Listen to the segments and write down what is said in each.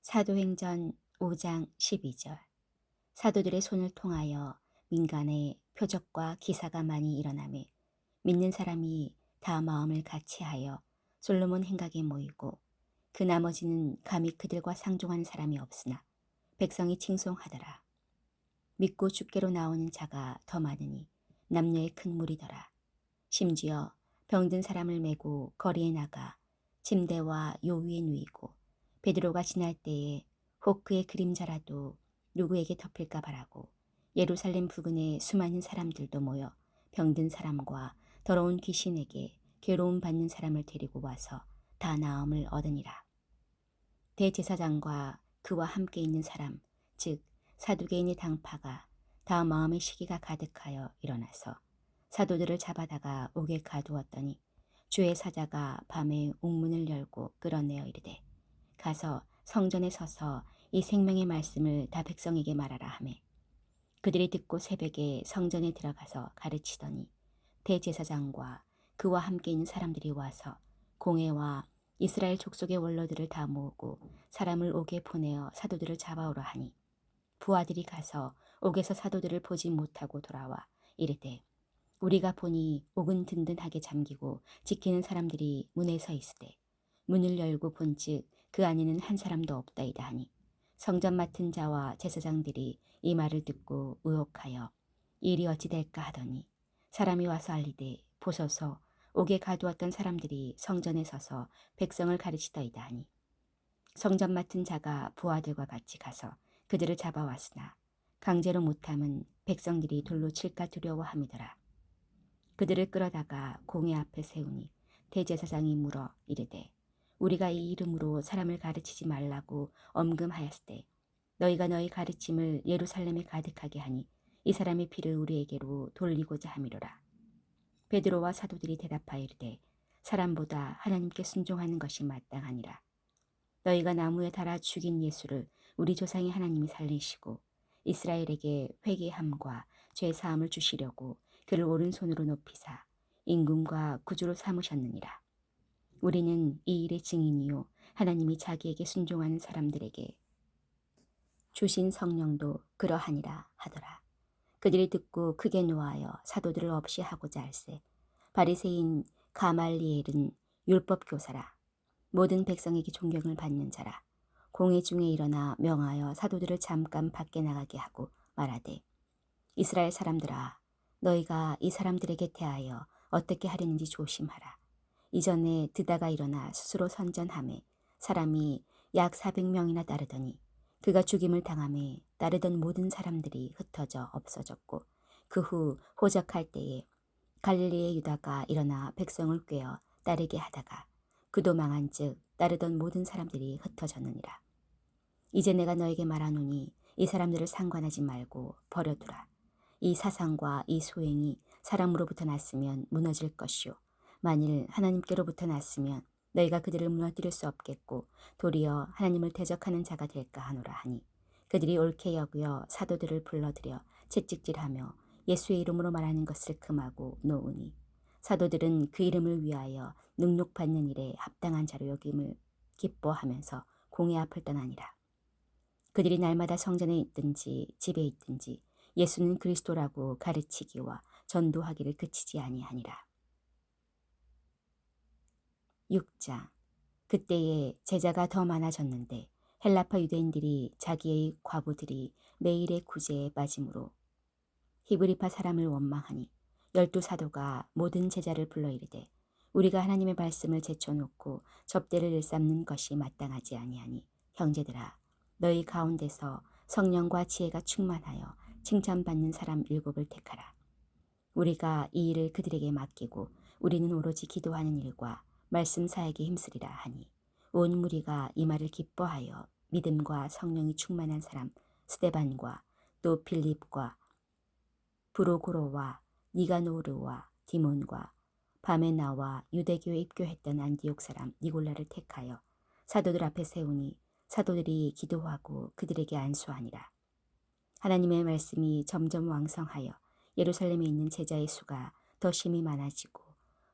사도행전 5장 12절. 사도들의 손을 통하여 민간에 표적과 기사가 많이 일어나매 믿는 사람이 다 마음을 같이하여 솔로몬 행각에 모이고 그 나머지는 감히 그들과 상종하는 사람이 없으나 백성이 칭송하더라. 믿고 주께로 나오는 자가 더 많으니 남녀의 큰 무리더라. 심지어 병든 사람을 메고 거리에 나가 침대와 요 위에 누이고 베드로가 지날 때에 혹 그의 그림자라도 누구에게 덮일까 바라고 예루살렘 부근에 수많은 사람들도 모여 병든 사람과 더러운 귀신에게 괴로움 받는 사람을 데리고 와서 다 나음을 얻으니라. 대제사장과 그와 함께 있는 사람, 즉 사두개인의 당파가 다 마음의 시기가 가득하여 일어나서 사도들을 잡아다가 옥에 가두었더니 주의 사자가 밤에 옥문을 열고 끌어내어 이르되 가서 성전에 서서 이 생명의 말씀을 다 백성에게 말하라 하매 그들이 듣고 새벽에 성전에 들어가서 가르치더니 대제사장과 그와 함께 있는 사람들이 와서 공회와 이스라엘 족속의 원로들을 다 모으고 사람을 옥에 보내어 사도들을 잡아오라 하니 부하들이 가서 옥에서 사도들을 보지 못하고 돌아와 이르되 우리가 보니 옥은 든든하게 잠기고 지키는 사람들이 문에 서 있으되 문을 열고 본즉 그 안에는 한 사람도 없다이다 하니 성전 맡은 자와 제사장들이 이 말을 듣고 의혹하여 이 일이 어찌 될까 하더니 사람이 와서 알리되 보소서 옥에 가두었던 사람들이 성전에 서서 백성을 가르치더이다 하니 성전 맡은 자가 부하들과 같이 가서 그들을 잡아왔으나 강제로 못함은 백성들이 돌로 칠까 두려워함이더라. 그들을 끌어다가 공회 앞에 세우니 대제사장이 물어 이르되 우리가 이 이름으로 사람을 가르치지 말라고 엄금하였으되 너희가 너희 가르침을 예루살렘에 가득하게 하니 이 사람의 피를 우리에게로 돌리고자 함이로라. 베드로와 사도들이 대답하여 이르되 사람보다 하나님께 순종하는 것이 마땅하니라. 너희가 나무에 달아 죽인 예수를 우리 조상의 하나님이 살리시고 이스라엘에게 회개함과 죄 사함을 주시려고 그를 오른손으로 높이사 임금과 구주로 삼으셨느니라. 우리는 이 일의 증인이요 하나님이 자기에게 순종하는 사람들에게 주신 성령도 그러하니라 하더라. 그들이 듣고 크게 노하여 사도들을 없이 하고자 할세 바리새인 가말리엘은 율법 교사라 모든 백성에게 존경을 받는 자라. 공회 중에 일어나 명하여 사도들을 잠깐 밖에 나가게 하고 말하되 이스라엘 사람들아 너희가 이 사람들에게 대하여 어떻게 하려는지 조심하라. 이전에 드다가 일어나 스스로 선전하매 사람이 약 400명이나 따르더니 그가 죽임을 당함에 따르던 모든 사람들이 흩어져 없어졌고 그 후 호적할 때에 갈릴리의 유다가 일어나 백성을 꾀어 따르게 하다가 그도 망한즉 따르던 모든 사람들이 흩어졌느니라. 이제 내가 너에게 말하노니 이 사람들을 상관하지 말고 버려두라. 이 사상과 이 소행이 사람으로부터 났으면 무너질 것이요 만일 하나님께로부터 났으면 너희가 그들을 무너뜨릴 수 없겠고 도리어 하나님을 대적하는 자가 될까 하노라 하니 그들이 옳게 여겨 사도들을 불러들여 채찍질하며 예수의 이름으로 말하는 것을 금하고 놓으니 사도들은 그 이름을 위하여 능욕받는 일에 합당한 자로 여김을 기뻐하면서 공회 앞을 떠나니라. 그들이 날마다 성전에 있든지 집에 있든지 예수는 그리스도라고 가르치기와 전도하기를 그치지 아니하니라. 6장. 그때에 제자가 더 많아졌는데 헬라파 유대인들이 자기의 과부들이 매일의 구제에 빠짐으로 히브리파 사람을 원망하니 12사도가 모든 제자를 불러 이르되 우리가 하나님의 말씀을 제쳐놓고 접대를 일삼는 것이 마땅하지 아니하니 형제들아 너희 가운데서 성령과 지혜가 충만하여 칭찬받는 사람 7을 택하라. 우리가 이 일을 그들에게 맡기고 우리는 오로지 기도하는 일과 말씀 사역에 힘쓰리라 하니 온 무리가 이 말을 기뻐하여 믿음과 성령이 충만한 사람 스데반과 또 빌립과 브로고로와 니가노르와 디몬과 밤에 나와 유대교에 입교했던 안디옥 사람 니골라를 택하여 사도들 앞에 세우니 사도들이 기도하고 그들에게 안수하니라. 하나님의 말씀이 점점 왕성하여 예루살렘에 있는 제자의 수가 더 심히 많아지고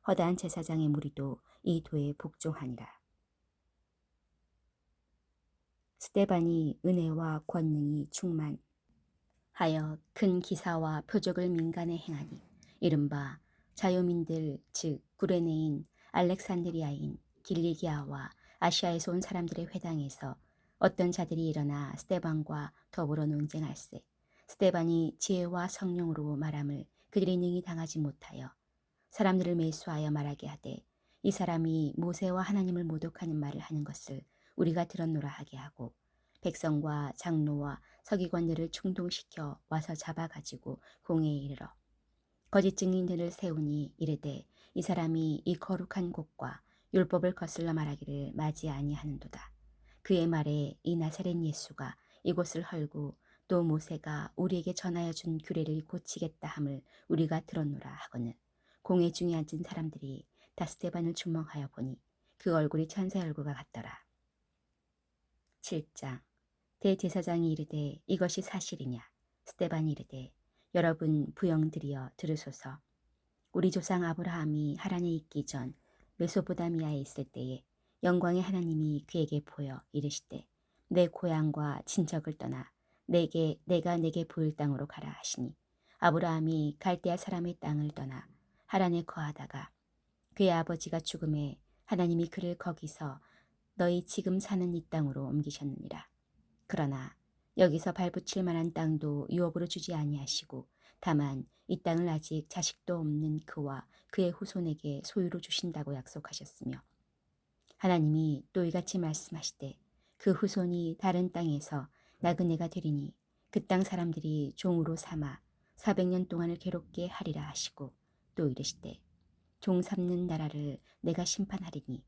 허다한 제사장의 무리도 이 도에 복종하니라. 스데반이 은혜와 권능이 충만하여 큰 기사와 표적을 민간에 행하니 이른바 자유민들 즉 구레네인 알렉산드리아인 길리기아와 아시아에서 온 사람들의 회당에서 어떤 자들이 일어나 스데반과 더불어 논쟁할세. 스데반이 지혜와 성령으로 말함을 그들이 능히 당하지 못하여 사람들을 매수하여 말하게 하되 이 사람이 모세와 하나님을 모독하는 말을 하는 것을 우리가 들었노라 하게 하고 백성과 장로와 서기관들을 충동시켜 와서 잡아가지고 공회에 이르러 거짓 증인들을 세우니 이르되 이 사람이 이 거룩한 곳과 율법을 거슬러 말하기를 맞이 아니하는도다. 그의 말에 이 나사렛 예수가 이곳을 헐고 또 모세가 우리에게 전하여 준 규례를 고치겠다 함을 우리가 들었노라 하거늘 공회 중에 앉은 사람들이 다 스데반을 주목하여 보니 그 얼굴이 천사의 얼굴과 같더라. 7장 대제사장이 이르되 이것이 사실이냐. 스데반이 이르되 여러분 부영들이여 들으소서. 우리 조상 아브라함이 하란에 있기 전 메소포다미아에 있을 때에 영광의 하나님이 그에게 보여 이르시되 내 고향과 친척을 떠나 내가 내게 보일 땅으로 가라 하시니 아브라함이 갈대아 사람의 땅을 떠나 하란에 거하다가 그의 아버지가 죽음에 하나님이 그를 거기서 너희 지금 사는 이 땅으로 옮기셨느니라. 그러나 여기서 발붙일 만한 땅도 유업으로 주지 아니하시고 다만 이 땅을 아직 자식도 없는 그와 그의 후손에게 소유로 주신다고 약속하셨으며 하나님이 또 이같이 말씀하시되 그 후손이 다른 땅에서 나그네가 되리니 그 땅 사람들이 종으로 삼아 400년 동안을 괴롭게 하리라 하시고 또 이르시되 종 삼는 나라를 내가 심판하리니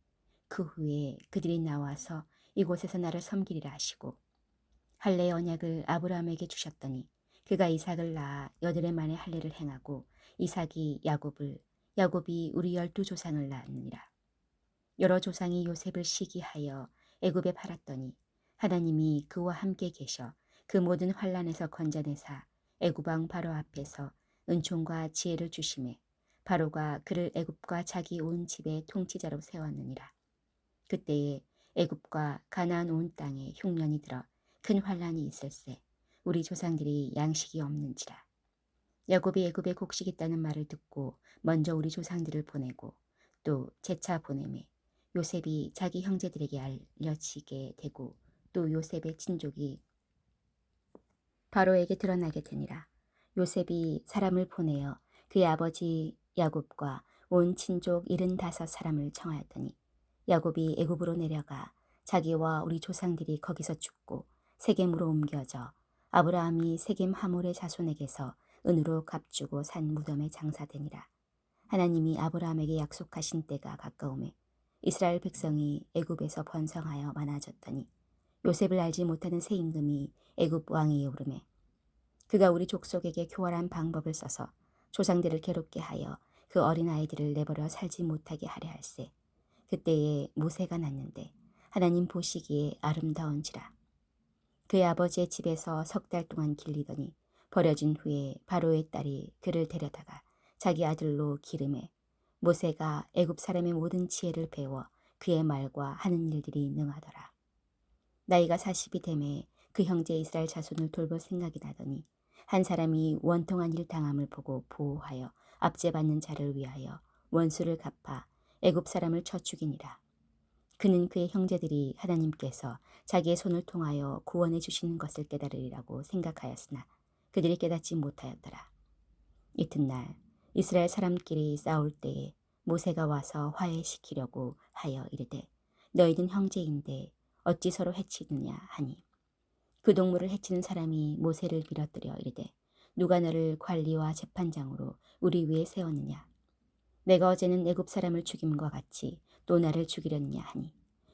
그 후에 그들이 나와서 이곳에서 나를 섬기리라 하시고 할례의 언약을 아브라함에게 주셨더니 그가 이삭을 낳아 8해 만에 할례를 행하고 이삭이 야곱을 야곱이 우리 12조상을 낳았느니라. 여러 조상이 요셉을 시기하여 애굽에 팔았더니 하나님이 그와 함께 계셔 그 모든 환난에서 건져내사 애굽 왕 바로 앞에서 은총과 지혜를 주심에 바로가 그를 애굽과 자기 온 집의 통치자로 세웠느니라. 그때에 애굽과 가나안 온 땅에 흉년이 들어 큰 환난이 있을세. 우리 조상들이 양식이 없는지라. 야곱이 애굽에 곡식 있다는 말을 듣고 먼저 우리 조상들을 보내고 또 재차 보내매 요셉이 자기 형제들에게 알려지게 되고 또 요셉의 친족이 바로에게 드러나게 되니라. 요셉이 사람을 보내어 그의 아버지 야곱과 온 친족 75사람을 청하였더니 야곱이 애굽으로 내려가 자기와 우리 조상들이 거기서 죽고 세겜으로 옮겨져 아브라함이 세겜 하몰의 자손에게서 은으로 값주고 산 무덤에 장사되니라. 하나님이 아브라함에게 약속하신 때가 가까우매 이스라엘 백성이 애굽에서 번성하여 많아졌더니 요셉을 알지 못하는 새 임금이 애굽 왕에게 오르매 그가 우리 족속에게 교활한 방법을 써서 조상들을 괴롭게 하여 그 어린아이들을 내버려 살지 못하게 하려 할세. 그때에 모세가 났는데 하나님 보시기에 아름다운지라. 그의 아버지의 집에서 3달 동안 길리더니 버려진 후에 바로의 딸이 그를 데려다가 자기 아들로 기름해 모세가 애굽 사람의 모든 지혜를 배워 그의 말과 하는 일들이 능하더라. 나이가 40이 되매 그 형제 이스라엘 자손을 돌볼 생각이 나더니 한 사람이 원통한 일 당함을 보고 보호하여 압제받는 자를 위하여 원수를 갚아 애굽 사람을 쳐 죽이니라. 그는 그의 형제들이 하나님께서 자기의 손을 통하여 구원해 주시는 것을 깨달으리라고 생각하였으나 그들이 깨닫지 못하였더라. 이튿날 이스라엘 사람끼리 싸울 때에 모세가 와서 화해시키려고 하여 이르되 너희는 형제인데 어찌 서로 해치느냐 하니 그 동물을 해치는 사람이 모세를 빌어들여 이르되 누가 너를 관리와 재판장으로 우리 위에 세웠느냐. 내가 어제는 애굽 사람을 죽임과 같이 또 나를 죽이려느냐 하니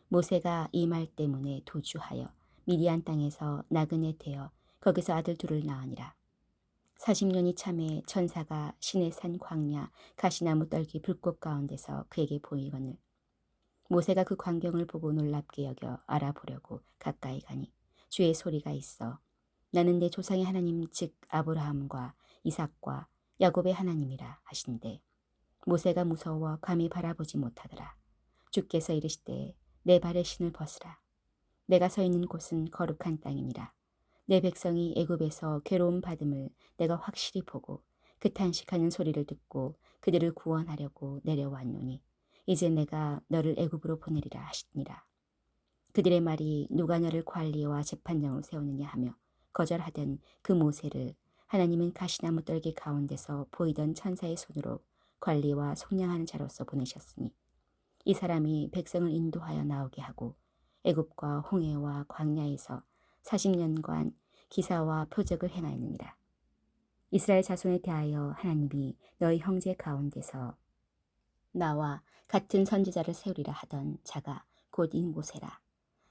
모세가 이 말 때문에 도주하여 미디안 땅에서 나그네 되어 거기서 아들 둘을 낳으니라. 40년이 참에 천사가 시내산 광야 가시나무 떨기 불꽃 가운데서 그에게 보이거늘 모세가 그 광경을 보고 놀랍게 여겨 알아보려고 가까이 가니 주의 소리가 있어 나는 내 조상의 하나님 즉 아브라함과 이삭과 야곱의 하나님이라 하신대 모세가 무서워 감히 바라보지 못하더라. 주께서 이르시되 내 발의 신을 벗으라. 내가 서 있는 곳은 거룩한 땅이니라. 내 백성이 애굽에서 괴로움 받음을 내가 확실히 보고 그 탄식하는 소리를 듣고 그들을 구원하려고 내려왔노니 이제 내가 너를 애굽으로 보내리라 하시니라. 그들의 말이 누가 너를 관리와 재판장으로 세우느냐 하며 거절하던 그 모세를 하나님은 가시나무 떨기 가운데서 보이던 천사의 손으로 관리와 속량하는 자로서 보내셨으니 이 사람이 백성을 인도하여 나오게 하고 애굽과 홍해와 광야에서 40년간 기사와 표적을 행하였느니라. 이스라엘 자손에 대하여 하나님이 너희 형제 가운데서 나와 같은 선지자를 세우리라 하던 자가 곧 이 모세라.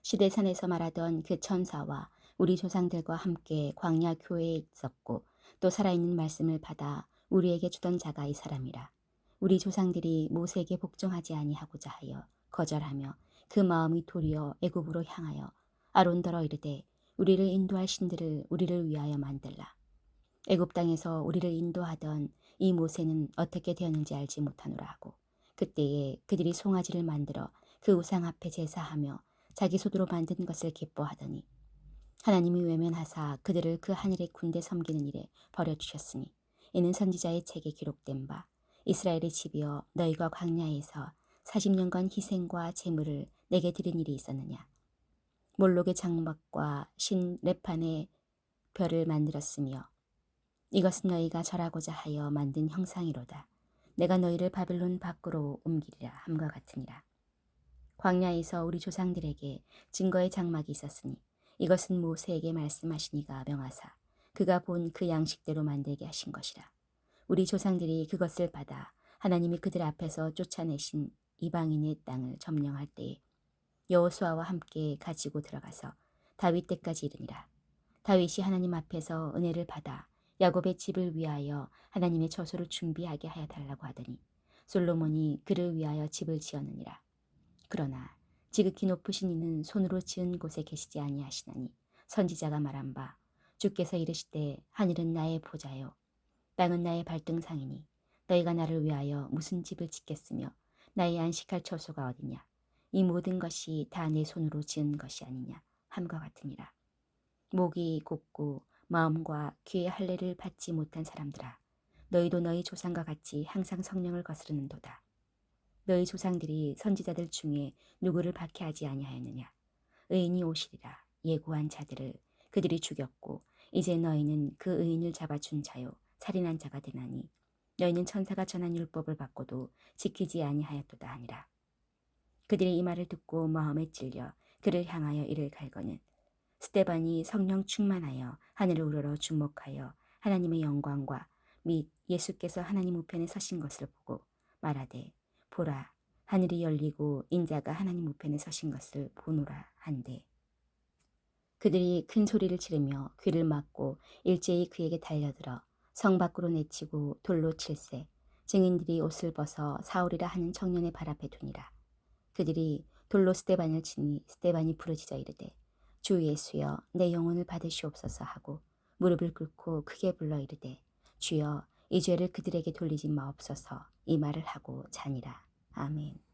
시대산에서 말하던 그 천사와 우리 조상들과 함께 광야 교회에 있었고 또 살아있는 말씀을 받아 우리에게 주던 자가 이 사람이라. 우리 조상들이 모세에게 복종하지 아니하고자 하여 거절하며 그 마음이 도리어 애굽으로 향하여 아론더러 이르되 우리를 인도할 신들을 우리를 위하여 만들라. 애굽 땅에서 우리를 인도하던 이 모세는 어떻게 되었는지 알지 못하노라 하고 그때에 그들이 송아지를 만들어 그 우상 앞에 제사하며 자기 손으로 만든 것을 기뻐하더니 하나님이 외면하사 그들을 그 하늘의 군대 섬기는 일에 버려주셨으니 이는 선지자의 책에 기록된 바 이스라엘의 집이여 너희가 광야에서 40년간 희생과 제물을 내게 드린 일이 있었느냐. 몰록의 장막과 신 레판의 별을 만들었으며 이것은 너희가 절하고자 하여 만든 형상이로다. 내가 너희를 바벨론 밖으로 옮기리라 함과 같으니라. 광야에서 우리 조상들에게 증거의 장막이 있었으니 이것은 모세에게 말씀하시니가 명하사 그가 본 그 양식대로 만들게 하신 것이라. 우리 조상들이 그것을 받아 하나님이 그들 앞에서 쫓아내신 이방인의 땅을 점령할 때에 여호수아와 함께 가지고 들어가서 다윗 때까지 이르니라. 다윗이 하나님 앞에서 은혜를 받아 야곱의 집을 위하여 하나님의 처소를 준비하게 하여 달라고 하더니 솔로몬이 그를 위하여 집을 지었느니라. 그러나 지극히 높으신 이는 손으로 지은 곳에 계시지 아니하시나니 선지자가 말한 바 주께서 이르시되 하늘은 나의 보좌요 땅은 나의 발등상이니 너희가 나를 위하여 무슨 집을 짓겠으며 나의 안식할 처소가 어디냐. 이 모든 것이 다 내 손으로 지은 것이 아니냐 함과 같으니라. 목이 곧고 마음과 귀의 할례를 받지 못한 사람들아 너희도 너희 조상과 같이 항상 성령을 거스르는도다. 너희 조상들이 선지자들 중에 누구를 박해하지 아니하였느냐. 의인이 오시리라 예고한 자들을 그들이 죽였고 이제 너희는 그 의인을 잡아준 자요 살인한 자가 되나니 너희는 천사가 전한 율법을 받고도 지키지 아니하였도다 하니라. 그들이 이 말을 듣고 마음에 찔려 그를 향하여 이를 갈거는 스데반이 성령 충만하여 하늘을 우러러 주목하여 하나님의 영광과 및 예수께서 하나님 우편에 서신 것을 보고 말하되 보라 하늘이 열리고 인자가 하나님 우편에 서신 것을 보노라 한대. 그들이 큰 소리를 지르며 귀를 막고 일제히 그에게 달려들어 성 밖으로 내치고 돌로 칠세 증인들이 옷을 벗어 사울이라 하는 청년의 발 앞에 두니라. 그들이 돌로 스데반을 치니 스데반이 부르짖어 이르되 주 예수여 내 영혼을 받으시옵소서 하고 무릎을 꿇고 크게 불러 이르되 주여 이 죄를 그들에게 돌리지 마옵소서 이 말을 하고 자니라. 아멘.